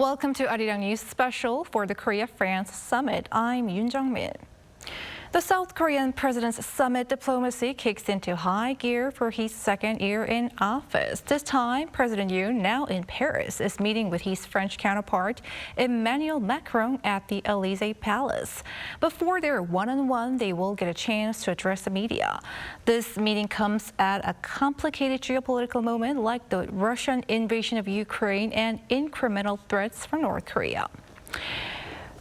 Welcome to Arirang News Special for the Korea-France Summit. I'm Yoon Jung-min. The South Korean president's summit diplomacy kicks into high gear for his second year in office. This time, President Yoon, now in Paris, is meeting with his French counterpart, Emmanuelmakrong, at the Élysée Palace. Before their one-on-one, they will get a chance to address the media. This meeting comes at a complicated geopolitical moment like the Russian invasion of Ukraine and incremental threats from North Korea.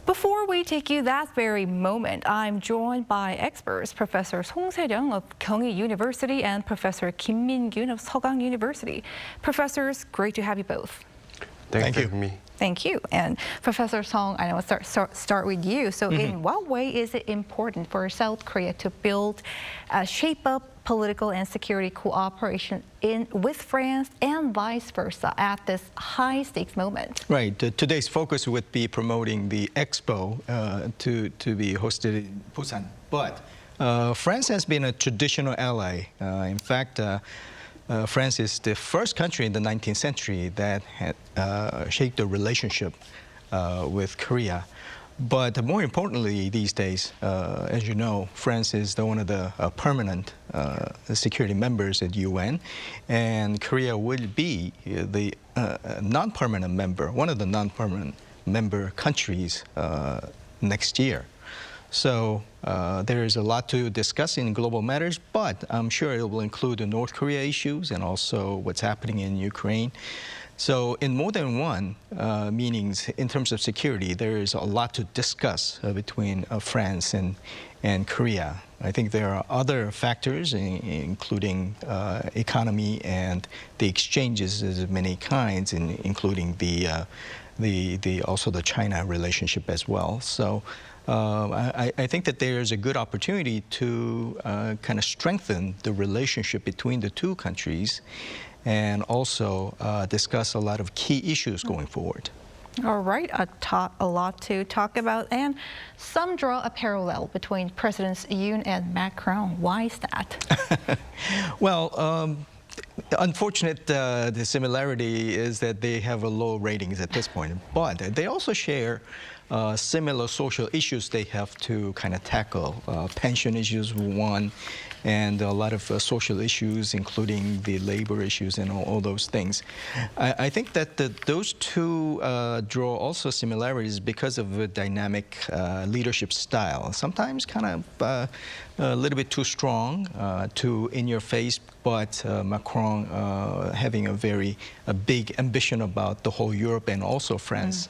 Before we take you that very moment, I'm joined by experts, Professor Song Se-ryung of Kyung-hee University and Professor Kim Min-gyun of Seogang University. Professors, great to have you both. Thank you for me. Thank you. And Professor Song, I know I'll start with you. So in what way is it important for South Korea to shape up political and security cooperation with France and vice versa at this high-stakes moment? Right. Today's focus would be promoting the expo to be hosted in Busan. But France has been a traditional ally. In fact, France is the first country in the 19th century that had shaped the relationship with Korea. But more importantly these days, as you know, France is one of the permanent security members at UN, and Korea will be the non-permanent member, one of the non-permanent member countries next year. So there is a lot to discuss in global matters, but I'm sure it will include the North Korea issues and also what's happening in Ukraine. So in more than one meanings, in terms of security, there is a lot to discuss between France and Korea. I think there are other factors, including economy and the exchanges of many kinds, including also the China relationship as well. So I think that there's a good opportunity to kind of strengthen the relationship between the two countries and also discuss a lot of key issues going forward. All right, a lot to talk about, and some draw a parallel between Presidents Yoon and Macron. Why is that? Well, unfortunate, the similarity is that they have a low ratings at this point, but they also share similar social issues they have to kind of tackle. Pension issues, one, and a lot of social issues, including the labor issues and all those things. I think that those two draw also similarities because of a dynamic leadership style. Sometimes kind of a little bit too strong, too in your face, but Macron having a big ambition about the whole Europe and also France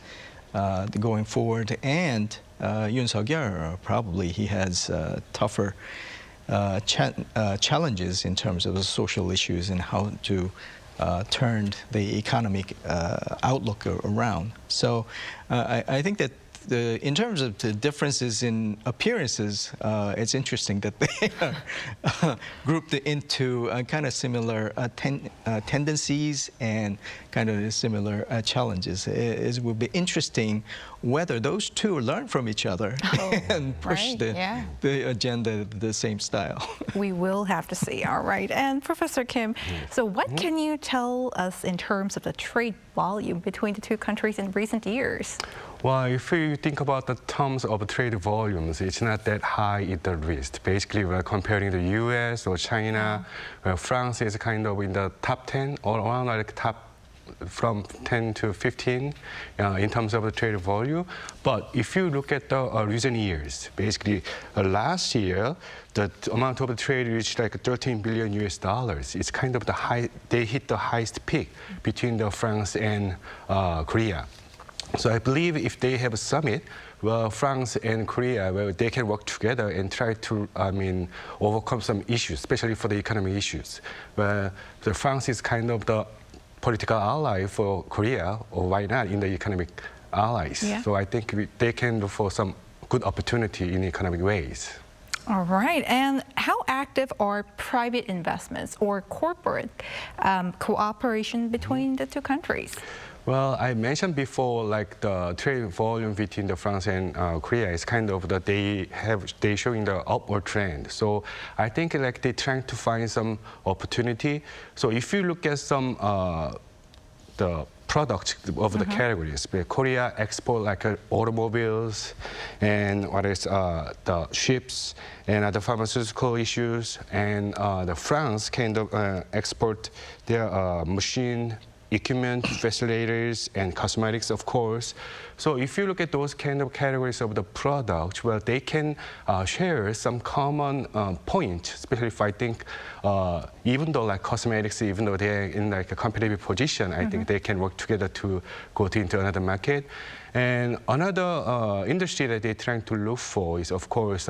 going forward. And Yoon Suk-yeol, probably he has tougher challenges in terms of the social issues and how to turn the economic outlook around. So I think that in terms of the differences in appearances, it's interesting that they are grouped into kind of similar tendencies and kind of similar challenges. It will be interesting whether those two learn from each other and push the agenda the same style. We will have to see. All right. And Professor Kim, so what can you tell us in terms of the trade volume between the two countries in recent years? Well, if you think about the terms of trade volumes, it's not that high in the list. Basically, we're comparing the US or China, where France is kind of in the top 10 or around like top from 10 to 15 in terms of the trade volume. But if you look at the recent years, basically last year, the amount of the trade reached like $13 billion US. It's kind of they hit the highest peak between the France and Korea. So I believe if they have a summit, well, France and Korea, well, they can work together and try to, overcome some issues, especially for the economic issues. Where France is kind of the political ally for Korea, or why not in the economic allies? Yeah. So I think they can look for some good opportunity in economic ways. All right. And how active are private investments or corporate cooperation between the two countries? Well, I mentioned before, like the trade volume between the France and Korea is kind of that they showing the upward trend. So I think like they're trying to find some opportunity. So if you look at some the products of the categories. But Korea export like automobiles and the ships and other pharmaceutical issues, and the France kind of export their machine equipment, facilitators, and cosmetics, of course. So if you look at those kind of categories of the product, well, they can share some common points, especially if I think, even though like cosmetics, even though they're in like a competitive position, I think they can work together to go into another market. And another industry that they're trying to look for is, of course,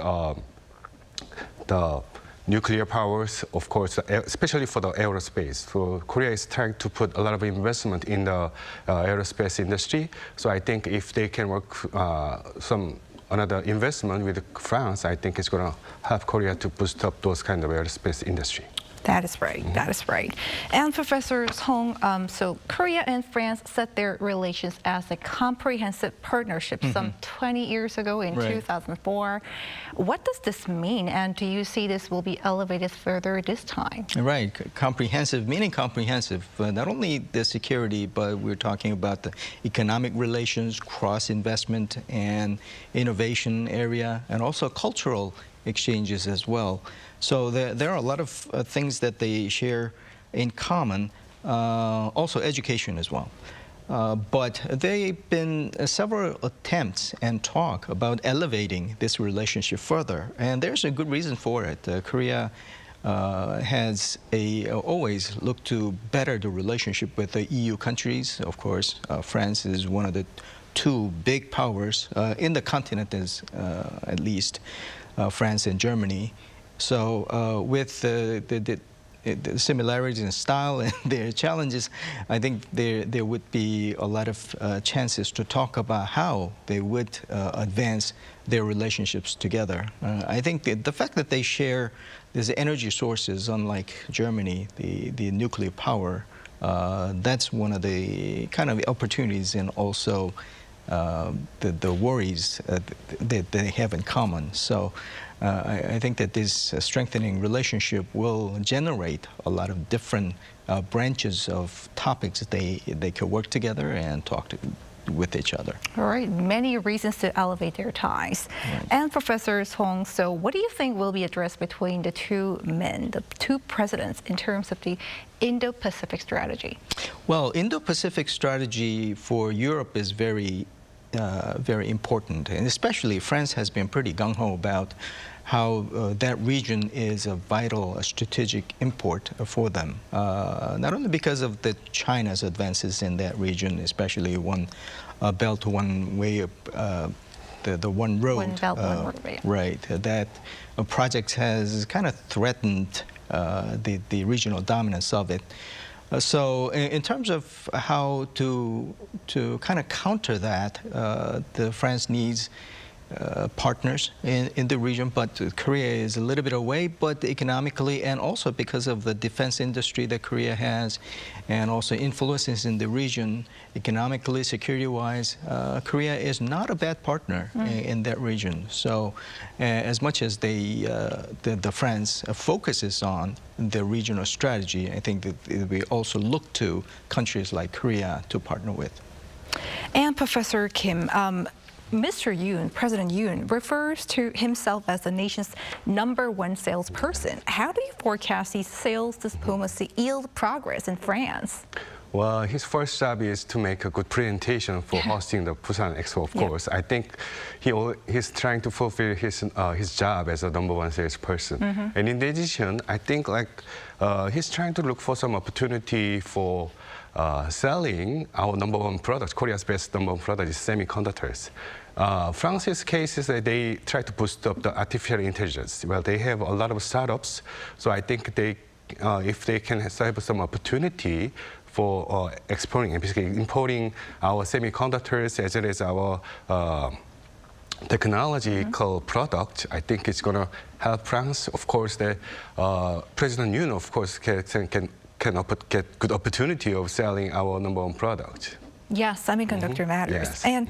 the nuclear powers, of course, especially for the aerospace. So Korea is trying to put a lot of investment in the aerospace industry. So I think if they can work another investment with France, I think it's going to help Korea to boost up those kind of aerospace industry. That is right. That is right. And Professor Song, so Korea and France set their relations as a comprehensive partnership some 20 years ago in 2004. What does this mean? And do you see this will be elevated further this time? Right. Comprehensive, meaning comprehensive. Not only the security, but we're talking about the economic relations, cross-investment and innovation area, and also cultural exchanges as well. So there are a lot of things that they share in common, also education as well. But there have been several attempts and talk about elevating this relationship further, and there's a good reason for it. Korea has always looked to better the relationship with the EU countries. Of course, France is one of the two big powers in the continent, at least, France and Germany. So with the similarities in style and their challenges, I think there would be a lot of chances to talk about how they would advance their relationships together. I think the fact that they share these energy sources, unlike Germany, the nuclear power, that's one of the kind of opportunities and also the worries that they have in common. So I think that this strengthening relationship will generate a lot of different branches of topics they could work together and talk with each other. All right, many reasons to elevate their ties. Right. And Professor Song, so what do you think will be addressed between the two men, the two presidents, in terms of the Indo-Pacific strategy? Well, Indo-Pacific strategy for Europe is very important, and especially France has been pretty gung-ho about how that region is a vital strategic import for them, not only because of China's advances in that region, especially one belt, one way, the one road. One belt, one road, yeah. Right. That project has kind of threatened the regional dominance of it. So in terms of how to kind of counter that, France needs partners in the region, but Korea is a little bit away, but economically and also because of the defense industry that Korea has and also influences in the region, economically, security-wise, Korea is not a bad partner in that region. So as much as the France focuses on the regional strategy, I think that we also look to countries like Korea to partner with. And Professor Kim, Mr. Yoon, President Yoon, refers to himself as the nation's #1 salesperson. How do you forecast these sales diplomacy yield progress in France? Well, his first job is to make a good presentation for hosting the Busan Expo, of course. I think he's trying to fulfill his job as a #1 salesperson. And in addition, I think he's trying to look for some opportunity for selling our #1 product. Korea's best #1 product is semiconductors. France's case is that they try to boost up the artificial intelligence. Well, they have a lot of startups, so I think if they can have some opportunity for exporting and basically importing our semiconductors as well as our technological product, I think it's going to help France. Of course, President Yoon, of course, can get good opportunity of selling our #1 product. Yes, semiconductor matters. Yes. And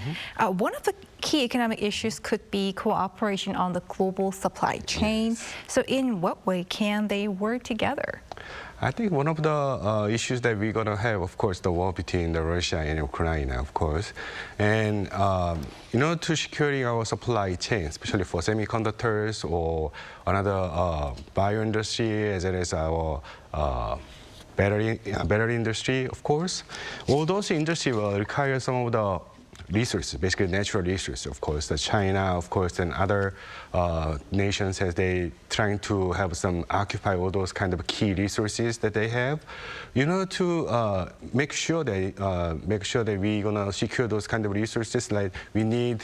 one of the key economic issues could be cooperation on the global supply chain. So in what way can they work together? I think one of the issues that we're going to have, of course, the war between Russia and Ukraine, of course. And in order to securing our supply chain, especially for semiconductors or another bio industry, as well as our battery industry, of course, all those industries will require some of the resources, basically natural resources, of course, China, of course, and other nations as they trying to have some occupy all those kind of key resources that they have. You know, to make sure that we're gonna secure those kind of resources, like we need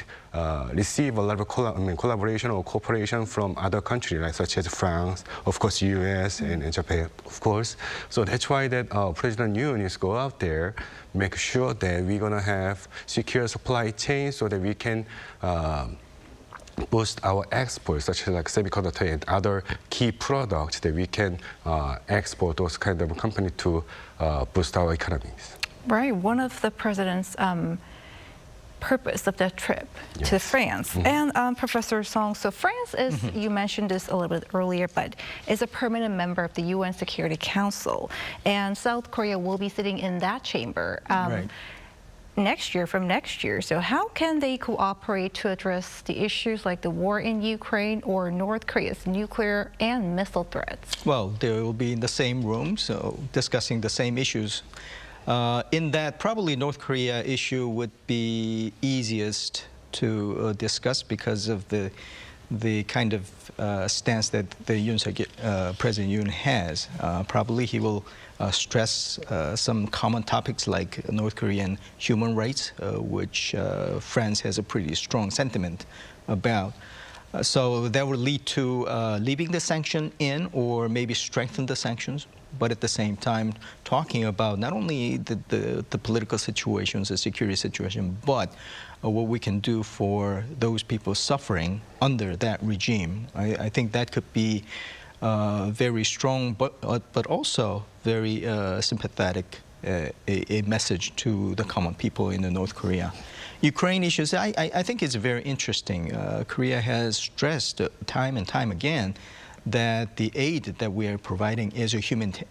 receive a lot of collaboration or cooperation from other countries, like such as France, of course, US and Japan, of course. So that's why that President Yoon is go out there, make sure that we're gonna have secure supply chain so that we can boost our exports, such as like semiconductor and other key products that we can export those kind of company to boost our economies. Right. One of the president's purpose of that trip to France. And Professor Song, so France is, you mentioned this a little bit earlier, but is a permanent member of the UN Security Council. And South Korea will be sitting in that chamber from next year. So how can they cooperate to address the issues like the war in Ukraine or North Korea's nuclear and missile threats? Well, they will be in the same room, so discussing the same issues. In that, probably North Korea issue would be easiest to discuss because of the kind of stance that the President Yoon has. Probably he will stress some common topics like North Korean human rights, which France has a pretty strong sentiment about. So that would lead to leaving the sanction in or maybe strengthen the sanctions, but at the same time talking about not only the political situations, the security situation, but what we can do for those people suffering under that regime. I think that could be very strong, but also very sympathetic, a message to the common people in North Korea. Ukraine issues, I think it's very interesting. Korea has stressed time and time again that the aid that we are providing is a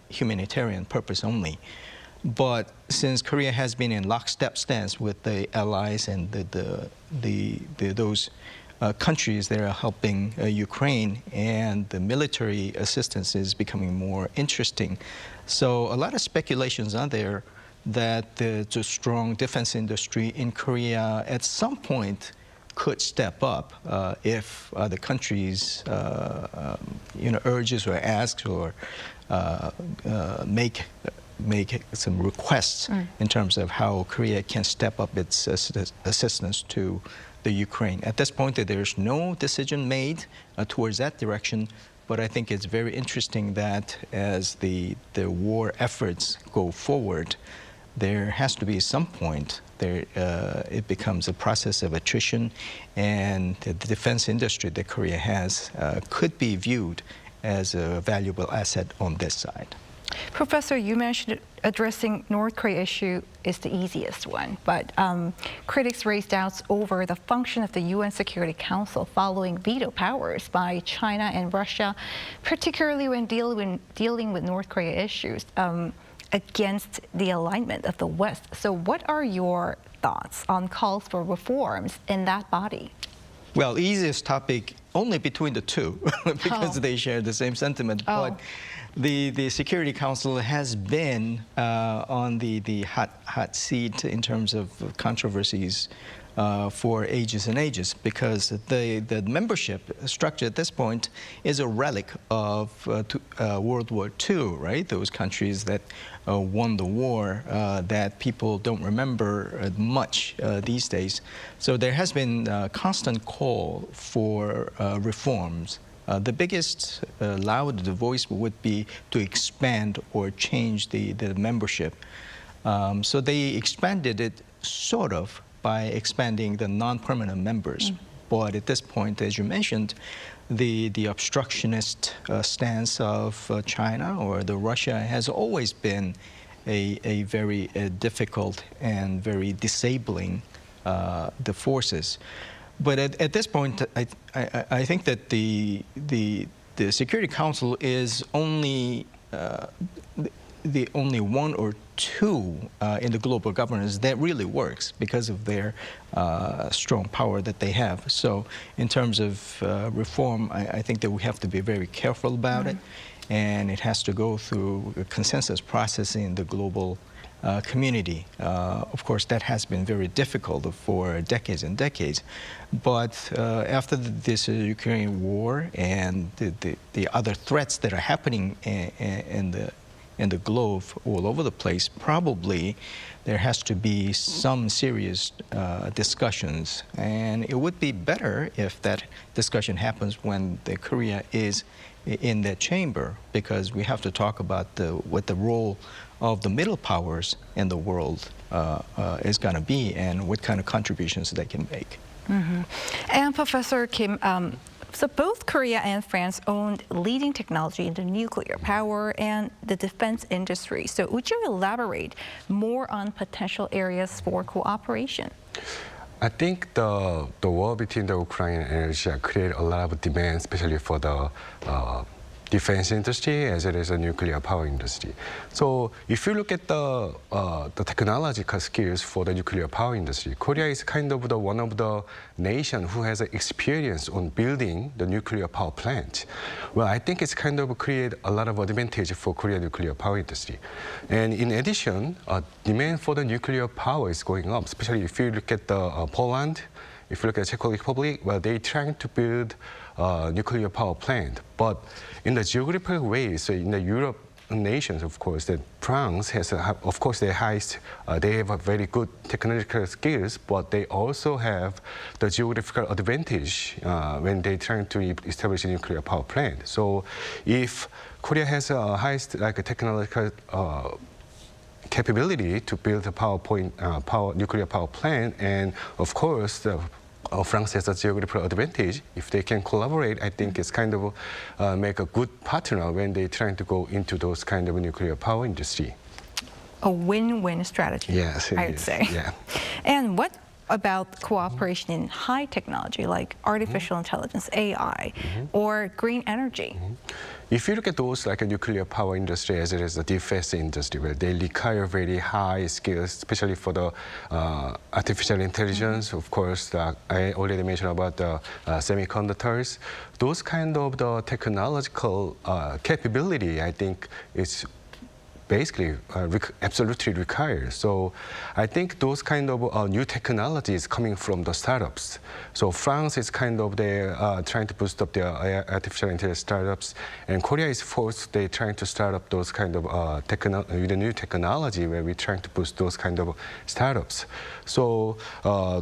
humanitarian purpose only. But since Korea has been in lockstep stance with the allies and those countries that are helping Ukraine, and the military assistance is becoming more interesting. So a lot of speculations are there that the strong defense industry in Korea at some point could step up if the countries, urges or asks or make some requests in terms of how Korea can step up its assistance to the Ukraine. At this point, there's no decision made towards that direction, but I think it's very interesting that as the war efforts go forward, there has to be some point there it becomes a process of attrition, and the defense industry that Korea has could be viewed as a valuable asset on this side. Professor, you mentioned addressing North Korea issue is the easiest one, but critics raised doubts over the function of the UN Security Council following veto powers by China and Russia, particularly when dealing with North Korea issues against the alignment of the West. So what are your thoughts on calls for reforms in that body? Well, easiest topic only between the two because they share the same sentiment. But the Security Council has been on the hot seat in terms of controversies for ages and ages, because the membership structure at this point is a relic of World War II, right? Those countries that won the war that people don't remember much these days. So there has been a constant call for reforms. The biggest loud voice would be to expand or change the membership. So they expanded it sort of by expanding the non-permanent members. But at this point, as you mentioned, the obstructionist stance of China or the Russia has always been a very difficult and very disabling the forces. But at this point, I think that the Security Council is only the only one or two in the global governance that really works because of their strong power that they have. So in terms of reform, I think that we have to be very careful about it, and it has to go through a consensus process in the global community. Of course, that has been very difficult for decades and decades. But after this Ukraine war and the other threats that are happening in the globe all over the place, probably there has to be some serious discussions. And it would be better if that discussion happens when the Korea is in that chamber, because we have to talk about what the role of the middle powers in the world is going to be and what kind of contributions they can make. And Professor Kim, so both Korea and France own leading technology in the nuclear power and the defense industry. So would you elaborate more on potential areas for cooperation? I think the war between the Ukraine and Russia created a lot of demand, especially for the defense industry as well as the nuclear power industry. So if you look at the technological skills for the nuclear power industry, Korea is kind of one of the nations who has experience on building the nuclear power plant. Well, I think it's kind of create a lot of advantage for Korea nuclear power industry. And in addition, demand for the nuclear power is going up, especially if you look at the Poland. If you look at the Czech Republic, well, they're trying to build a nuclear power plant. But in the geographical way, so in the Europe nations, of course, that France has, of course, they have a very good technological skills, but they also have the geographical advantage when they're trying to establish a nuclear power plant. So if Korea has a highest technological capability to build a nuclear power plant, and of course, France has a geographical advantage. If they can collaborate, I think it's kind of make a good partner when they're trying to go into those kind of nuclear power industry. A win-win strategy, yes, I would say. Yeah. And what about cooperation in high technology like artificial intelligence, AI, or green energy? If you look at those like a nuclear power industry as well as the defense industry, where they require very high skills, especially for the artificial intelligence, of course, I already mentioned about the semiconductors. Those kind of the technological capability, I think, is basically absolutely required. So I think those kind of new technologies coming from the startups. So France is kind of trying to boost up their artificial intelligence startups, and Korea is forced, they're trying to start up those kind of with the new technology where we're trying to boost those kind of startups. So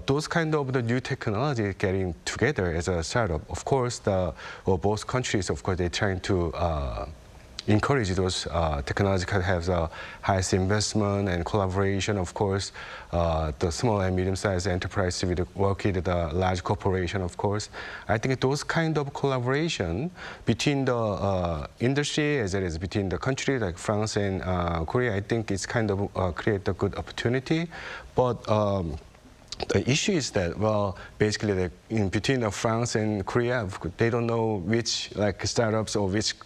those kind of the new technology getting together as a startup, of course, both countries, of course, they're trying to encourage those technological have the highest investment and collaboration. Of course, the small and medium-sized enterprise will work with the large corporation. Of course, I think those kind of collaboration between the industry as well as between the country like France and Korea, I think it's kind of create a good opportunity, but. The issue is that, well, basically, in between France and Korea, they don't know which startups or which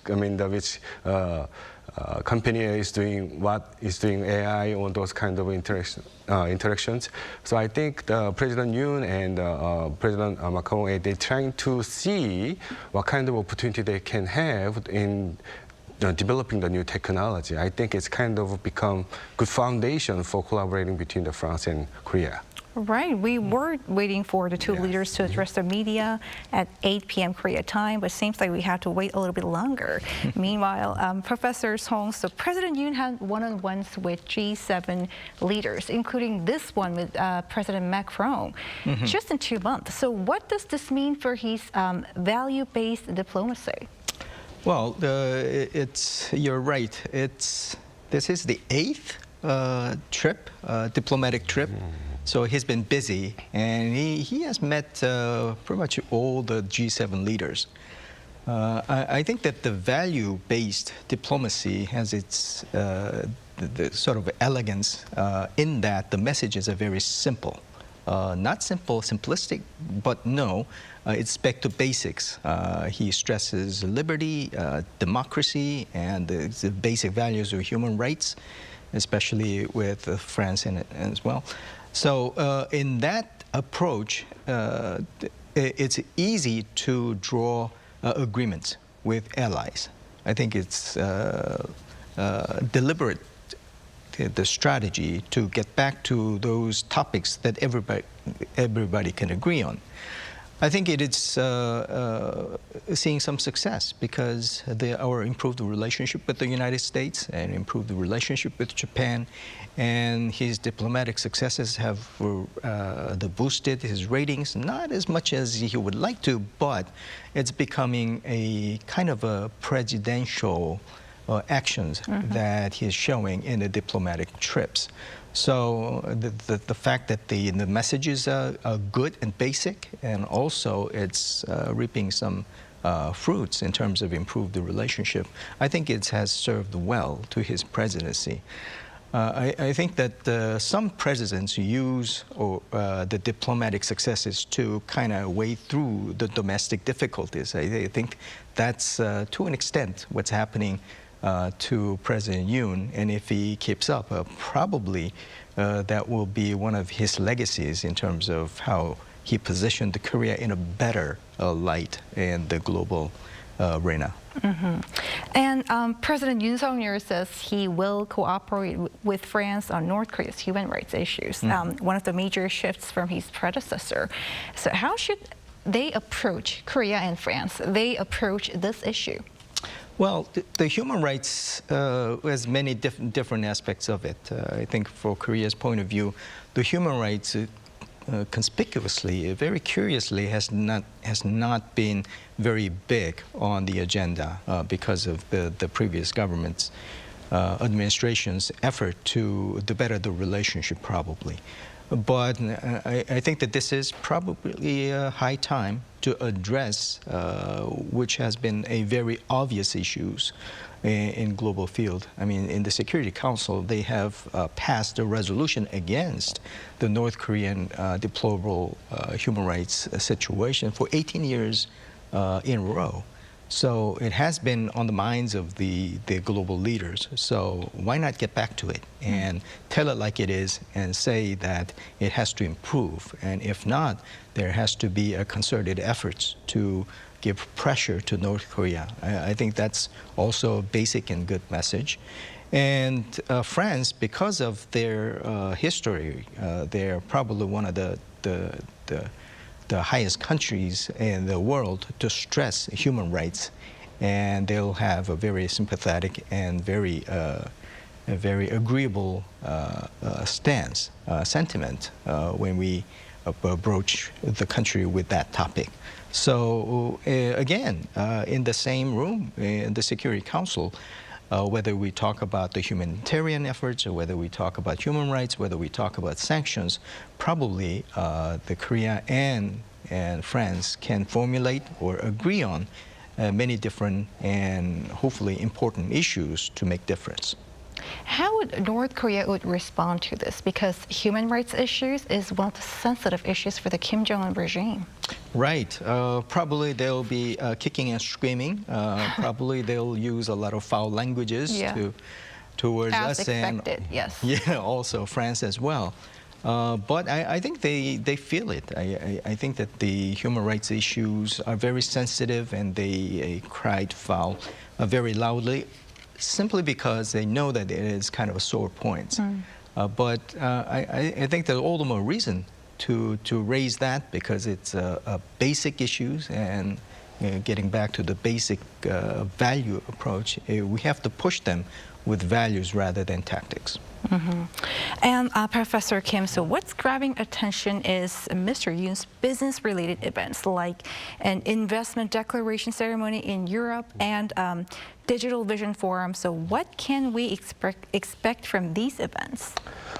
company is doing what, is doing AI or those kind of interactions. So I think President Yoon and President Macron, they're trying to see what kind of opportunity they can have in developing the new technology. I think it's kind of become good foundation for collaborating between the France and Korea. Right. We were waiting for the two leaders to address the media at 8 p.m. Korea time, but it seems like we have to wait a little bit longer. Meanwhile, Professor Song, so President Yoon had one-on-ones with G7 leaders, including this one with President Macron, just in 2 months. So what does this mean for his value-based diplomacy? Well, you're right. This is the 8th trip, diplomatic trip. So he's been busy, and he has met pretty much all the G7 leaders. I think that the value-based diplomacy has its the sort of elegance in that the messages are very simple. not simplistic, but no, it's back to basics. He stresses liberty, democracy, and the basic values of human rights, especially with France in it as well. So in that approach, it's easy to draw agreements with allies. I think it's deliberate, the strategy to get back to those topics that everybody can agree on. I think it is seeing some success because our improved relationship with the United States and improved relationship with Japan, and his diplomatic successes have boosted his ratings, not as much as he would like to, but it's becoming a kind of a presidential actions that he's showing in the diplomatic trips. So the fact that the messages are good and basic, and also it's reaping some fruits in terms of improved the relationship, I think it has served well to his presidency. I think that some presidents use the diplomatic successes to kind of wade through the domestic difficulties. I think that's to an extent what's happening to President Yoon, and if he keeps up, probably that will be one of his legacies in terms of how he positioned Korea in a better light in the global arena. And President Yoon Suk-yeol says he will cooperate with France on North Korea's human rights issues, one of the major shifts from his predecessor. So how should they approach, Korea and France, they approach this issue? Well, the human rights has many different aspects of it. I think for Korea's point of view, the human rights conspicuously, very curiously, has not been very big on the agenda because of the previous government's administration's effort to better the relationship, probably. But I think that this is probably a high time to address, which has been a very obvious issues in global field. I mean, in the Security Council, they have passed a resolution against the North Korean deplorable human rights situation for 18 years in a row. So it has been on the minds of the global leaders. So why not get back to it and tell it like it is and say that it has to improve? And if not, there has to be a concerted efforts to give pressure to North Korea. I think that's also a basic and good message. And France, because of their history, they're probably one of the highest countries in the world to stress human rights, and they'll have a very sympathetic and very agreeable stance, sentiment when we approach the country with that topic. So again, in the same room, in the Security Council, whether we talk about the humanitarian efforts or whether we talk about human rights, whether we talk about sanctions, probably the Korea and France can formulate or agree on many different and hopefully important issues to make difference. How would North Korea would respond to this? Because human rights issues is one of the sensitive issues for the Kim Jong-un regime. Right. Probably they'll be kicking and screaming. Probably they'll use a lot of foul languages towards as us. Expected, yes. Yeah, also France as well. But I think they feel it. I think that the human rights issues are very sensitive, and they cried foul very loudly, simply because they know that it is kind of a sore point. But I think there's all the more reason to raise that, because it's a basic issues, and getting back to the basic value approach, we have to push them with values rather than tactics. And Professor Kim, so what's grabbing attention is Mr. Yoon's business-related events, like an investment declaration ceremony in Europe and Digital Vision Forum. So what can we expect from these events?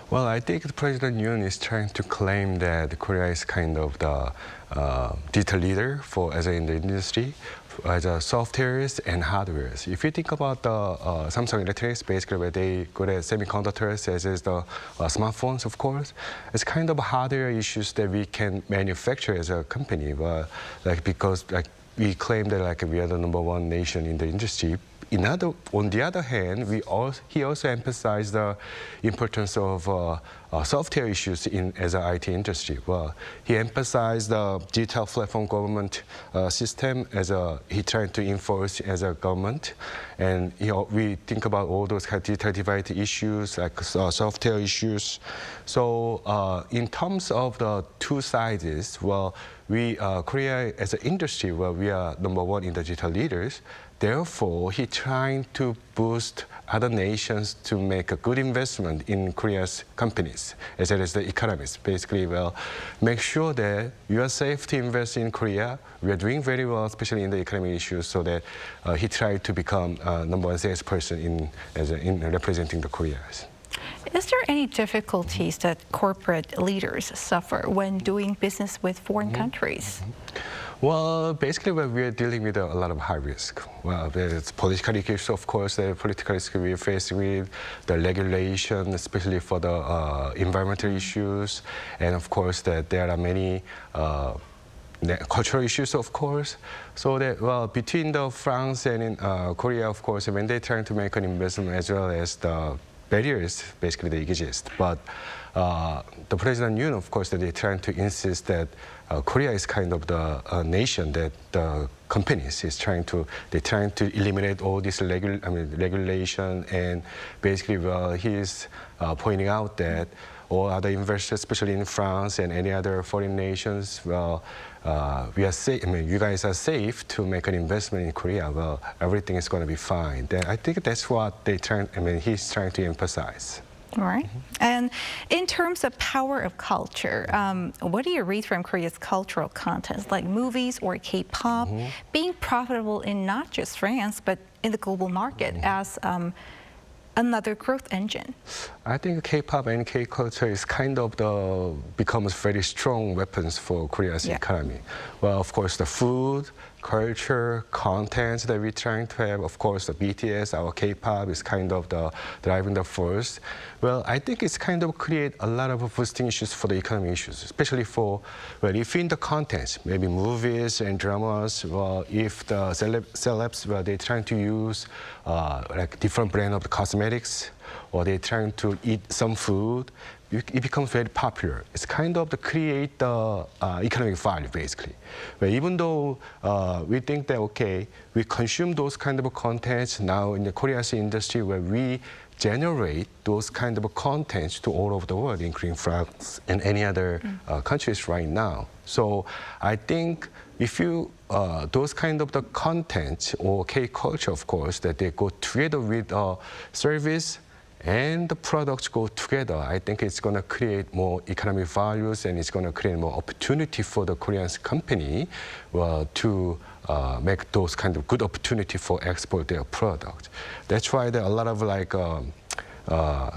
Well, I think President Yoon is trying to claim that Korea is kind of the digital leader in the industry. as softwares and hardwares. If you think about the Samsung Electronics, basically where they good at semiconductors, as is the smartphones, of course, it's kind of hardware issues that we can manufacture as a company, because we claim that we are the #1 nation in the industry. On the other hand, he also emphasized the importance of software issues as an IT industry. Well, he emphasized the digital platform government system he tried to enforce as a government. And we think about all those kind of digital divide issues, like software issues. So in terms of the two sides, well, Korea as an industry, well, we are #1 in the digital leaders. Therefore, he trying to boost other nations to make a good investment in Korea's companies, as well as the economies. Basically, well, make sure that you are safe to invest in Korea. We are doing very well, especially in the economic issues, so that he tried to become #1 salesperson in representing the Koreas. Is there any difficulties that corporate leaders suffer when doing business with foreign countries? Well, basically, we are dealing with a lot of high risk. Well, there's political issues, of course, the political risk we are facing with, the regulation, especially for the environmental issues, and of course, that there are many cultural issues, of course. So that, well, between France and Korea, of course, when they're trying to make an investment, as well as the barriers, basically, they exist. But the President Yoon, of course, that they're trying to insist that Korea is kind of the nation that the companies they're trying to eliminate all this regulation, and basically, well, he's pointing out that all other investors, especially in France and any other foreign nations, well, we are safe. You guys are safe to make an investment in Korea. Well, everything is going to be fine. I think that's what he's trying to emphasize. All right. And in terms of power of culture, what do you read from Korea's cultural content, like movies or K-pop, being profitable in not just France, but in the global market as another growth engine? I think K-pop and K-culture is kind of becomes very strong weapons for Korea's economy. Well, of course, the food, culture, content that we're trying to have, of course, the BTS, our K-pop is kind of the driving the force. Well, I think it's kind of create a lot of boosting issues for the economic issues, especially for, well, if in the content, maybe movies and dramas, well, if the celebs, well, they're trying to use like different brand of cosmetics, or they're trying to eat some food, it becomes very popular. It's kind of to create the economic value, basically. But even though we think that, okay, we consume those kind of contents now in the Korea's industry, where we generate those kind of contents to all over the world, including France and any other countries right now. So I think if you, those kind of the content or K-culture, of course, that they go together with service and the products go together, I think it's going to create more economic values, and it's going to create more opportunity for the Korean company to make those kind of good opportunity for export their product. That's why there are a lot of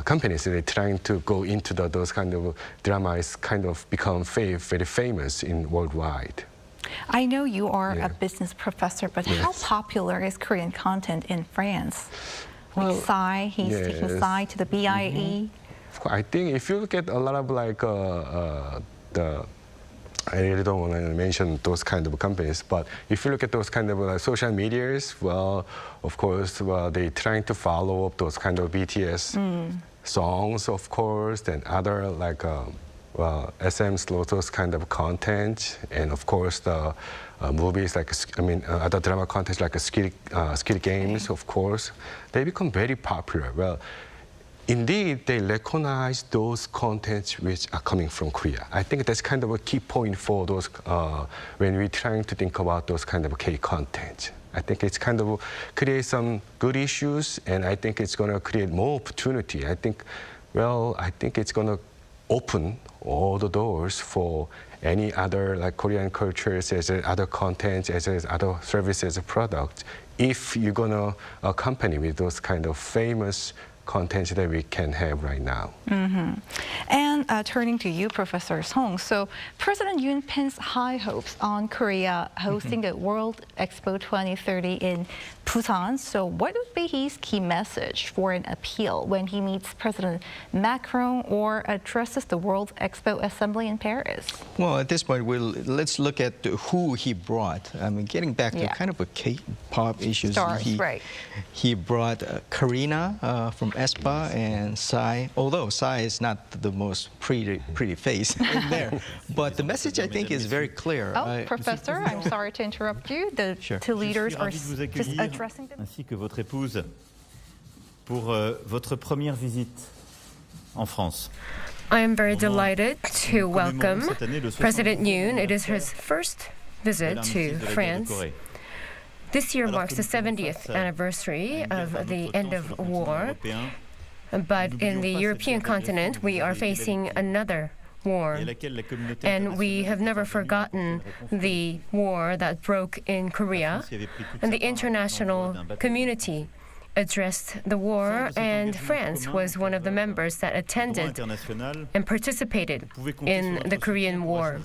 companies that are trying to go into those kind of dramas, kind of become very famous in worldwide. I know you are a business professor, but how popular is Korean content in France? Like Psy, he's taking Psy to the BIE. I think if you look at a lot of I really don't want to mention those kind of companies, but if you look at those kind of social medias, well, of course, well, they're trying to follow up those kind of BTS songs, of course, and other SM's those kind of content, and of course the movies other drama content like skill games, of course, they become very popular. Well, indeed, they recognize those contents which are coming from Korea. I think that's kind of a key point for those when we're trying to think about those kind of K-content. I think it's kind of create some good issues, and I think it's going to create more opportunity. I think it's going to open all the doors for any other Korean cultures, as other contents, as other services, products. If you're going to accompany with those kind of famous contention that we can have right now. And turning to you, Professor Song, so President Yoon pins high hopes on Korea hosting the World Expo 2030 in Busan. So what would be his key message for an appeal when he meets President Macron or addresses the World Expo Assembly in Paris? Well, at this point, let's look at who he brought. I mean, getting back to kind of a K-pop issues. Stars, right. He brought Karina from aespa and Psy, although Psy is not the most pretty face in there. But the message, I think, is very clear. Oh, Professor, I'm sorry to interrupt you. The two leaders are just addressing them. Ainsi que votre épouse pour votre première visite en France. I am very delighted to welcome President Yoon. It is his first visit to France. This year marks the 70th anniversary of the end of war. But in the European continent, we are facing another war. And we have never forgotten the war that broke in Korea. And the international community addressed the war, and France was one of the members that attended and participated in the Korean War.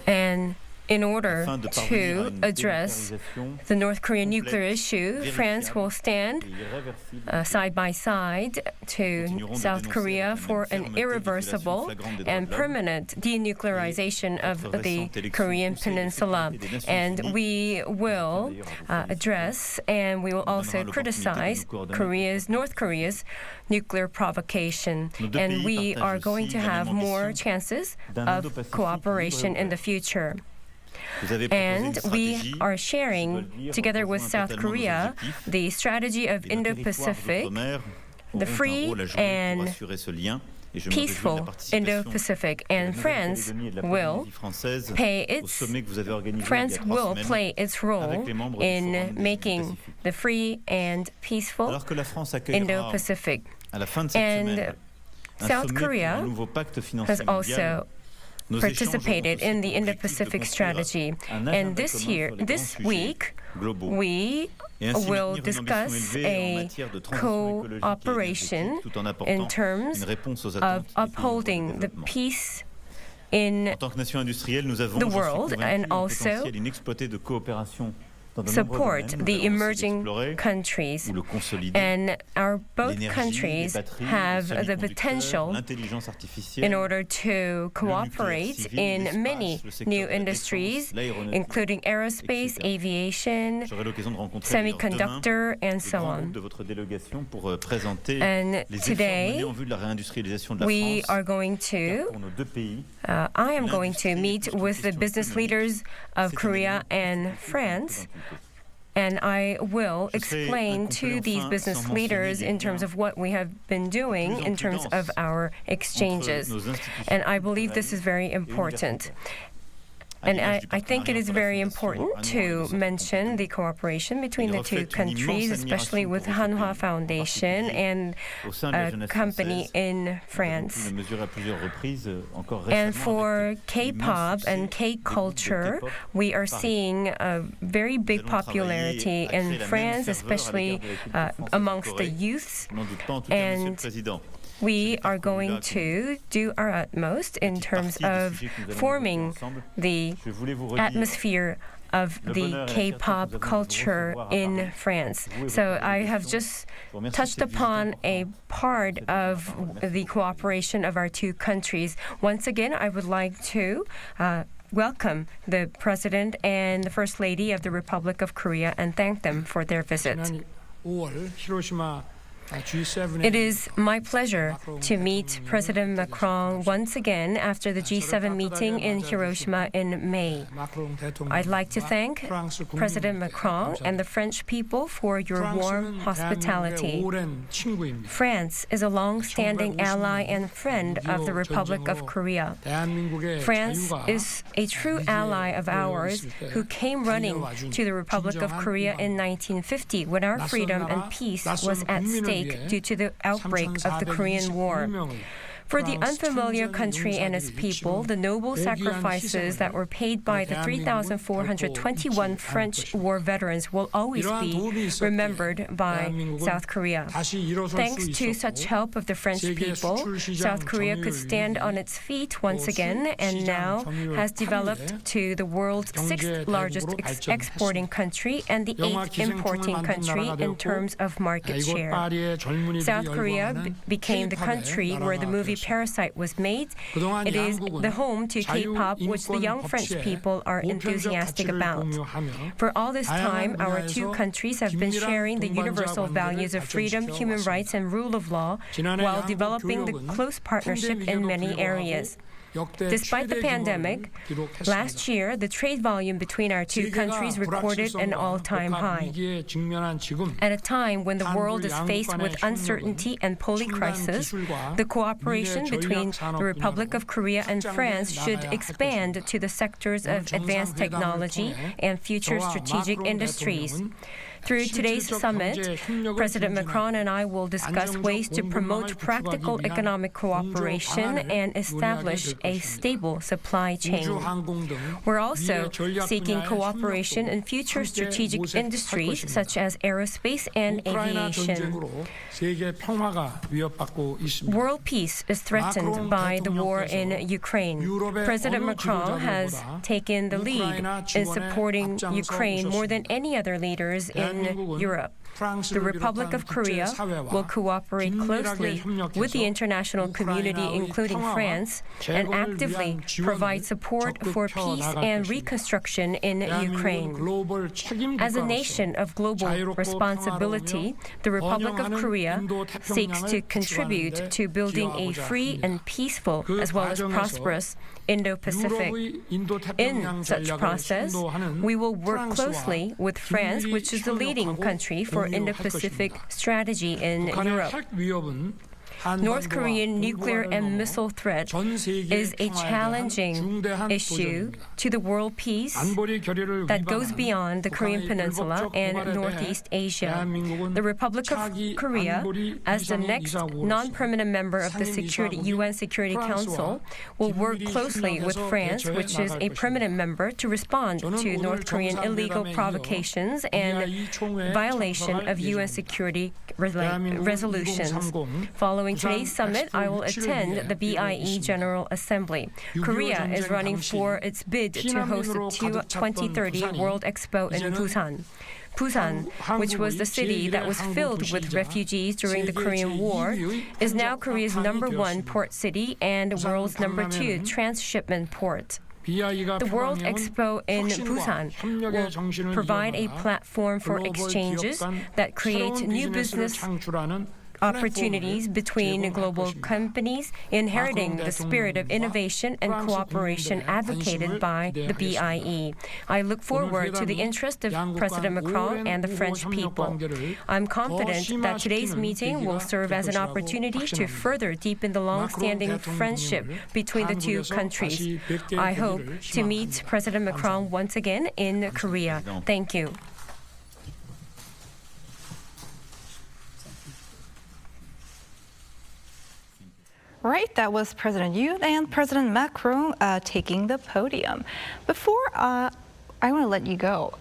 And in order to address the North Korean nuclear issue, France will stand side by side to South Korea for an irreversible and permanent denuclearization of the Korean Peninsula. And we will address and we will also criticize North Korea's nuclear provocation. And we are going to have more chances of cooperation in the future. And we are sharing, together with South Korea, the strategy of Indo-Pacific, the free and peaceful Indo-Pacific. And France will play its role in making the free and peaceful Indo-Pacific. And South Korea has also participated in the Indo-Pacific strategy. And this week, we will discuss a cooperation in terms of upholding the peace in the world and also support the emerging countries. And both countries have the potential in order to cooperate in many new industries, including aerospace, aviation, semiconductor, and so on. And today, I am going to meet with the business leaders of Korea and France. And I will explain to these business leaders in terms of what we have been doing in terms of our exchanges. And I believe this is very important. And I think it is very important to mention the cooperation between the two countries, especially with Hanwha Foundation and a company in France. And for K-pop and K-culture, we are seeing a very big popularity in France, especially amongst the youths. And we are going to do our utmost in terms of forming the atmosphere of the K-pop culture in France. So I have just touched upon a part of the cooperation of our two countries. Once again, I would like to welcome the President and the First Lady of the Republic of Korea and thank them for their visit. It is my pleasure to meet President Macron once again after the G7 meeting in Hiroshima in May. I'd like to thank President Macron and the French people for your warm hospitality. France is a long-standing ally and friend of the Republic of Korea. France is a true ally of ours who came running to the Republic of Korea in 1950 when our freedom and peace was at stake due to the outbreak of the Korean War. For the unfamiliar country and its people, the noble sacrifices that were paid by the 3,421 French war veterans will always be remembered by South Korea. Thanks to such help of the French people, South Korea could stand on its feet once again and now has developed to the world's 6th largest exporting country and the 8th importing country in terms of market share. South Korea became the country where the movie Parasite was made. It is the home to K-pop, which the young French people are enthusiastic about. For all this time, our two countries have been sharing the universal values of freedom, human rights, and rule of law while developing the close partnership in many areas. Despite the pandemic, last year, the trade volume between our two countries recorded an all-time high. At a time when the world is faced with uncertainty and poly-crisis, the cooperation between the Republic of Korea and France should expand to the sectors of advanced technology and future strategic industries. Through today's summit, President Macron and I will discuss ways to promote practical economic cooperation and establish a stable supply chain. We're also seeking cooperation in future strategic industries such as aerospace and aviation. World peace is threatened by the war in Ukraine. President Macron has taken the lead in supporting Ukraine more than any other leaders in Europe. The Republic of Korea will cooperate closely with the international community, including France, and actively provide support for peace and reconstruction in Ukraine. As a nation of global responsibility, the Republic of Korea seeks to contribute to building a free and peaceful as well as prosperous Indo-Pacific. In such process, we will work closely with France, which is the leading country for Indo-Pacific strategy in Europe. North Korean nuclear and missile threat is a challenging issue to the world peace that goes beyond the Korean Peninsula and Northeast Asia. The Republic of Korea, as the next non-permanent member of the UN Security Council, will work closely with France, which is a permanent member, to respond to North Korean illegal provocations and violation of UN security resolutions. Following today's summit, I will attend the BIE General Assembly. Korea is running for its bid to host the 2030 World Expo in Busan. Busan, which was the city that was filled with refugees during the Korean War, is now Korea's #1 port city and world's #2 transshipment port. The World Expo in Busan will provide a platform for exchanges that create new business opportunities between global companies, inheriting the spirit of innovation and cooperation advocated by the BIE. I look forward to the interest of President Macron and the French people. I'm confident that today's meeting will serve as an opportunity to further deepen the long-standing friendship between the two countries. I hope to meet President Macron once again in Korea. Thank you. Right, that was President Yoon and President Macron taking the podium. Before I want to let you go,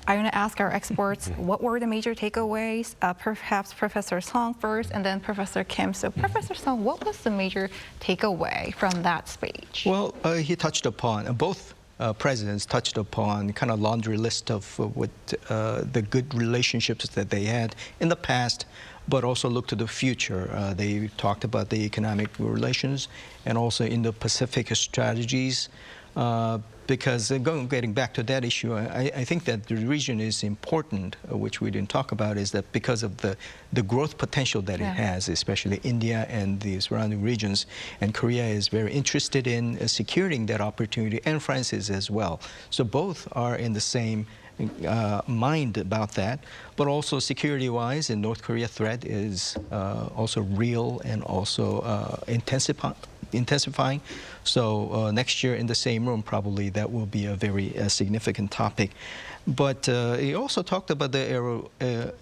I want to ask our experts what were the major takeaways. Perhaps Professor Song first, and then Professor Kim. So, Professor Song, what was the major takeaway from that speech? Well, he touched upon both. Presidents touched upon kind of laundry list of what the good relationships that they had in the past, but also look to the future. They talked about the economic relations and also Indo-Pacific strategies. Because getting back to that issue, I think that the region is important, which we didn't talk about, is that because of the growth potential that it has, especially India and the surrounding regions, and Korea is very interested in securing that opportunity, and France is as well. So both are in the same mind about that, but also security-wise, the North Korea threat is also real and also intensifying. So next year in the same room, probably that will be a very significant topic. But he also talked about the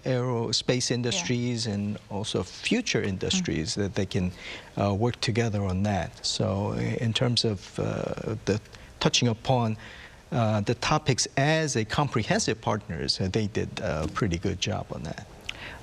aerospace industries and also future industries that they can work together on that. So in terms of the touching upon the topics as a comprehensive partners, they did a pretty good job on that.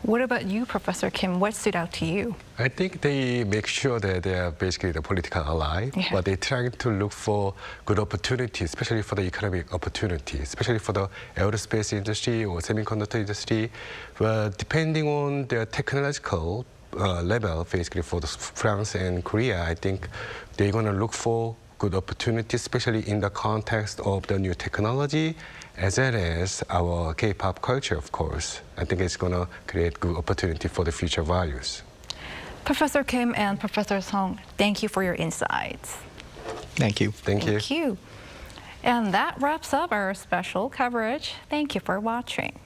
What about you, Professor Kim? What stood out to you? I think they make sure that they are basically the political ally, but they're trying to look for good opportunities, especially for the economic opportunities, especially for the aerospace industry or semiconductor industry, where depending on their technological level, basically for France and Korea, I think they're going to look for good opportunities, especially in the context of the new technology, as well as our K-pop culture, of course. I think it's going to create good opportunity for the future values. Professor Kim and Professor Song, thank you for your insights. Thank you. Thank you. Thank you. And that wraps up our special coverage. Thank you for watching.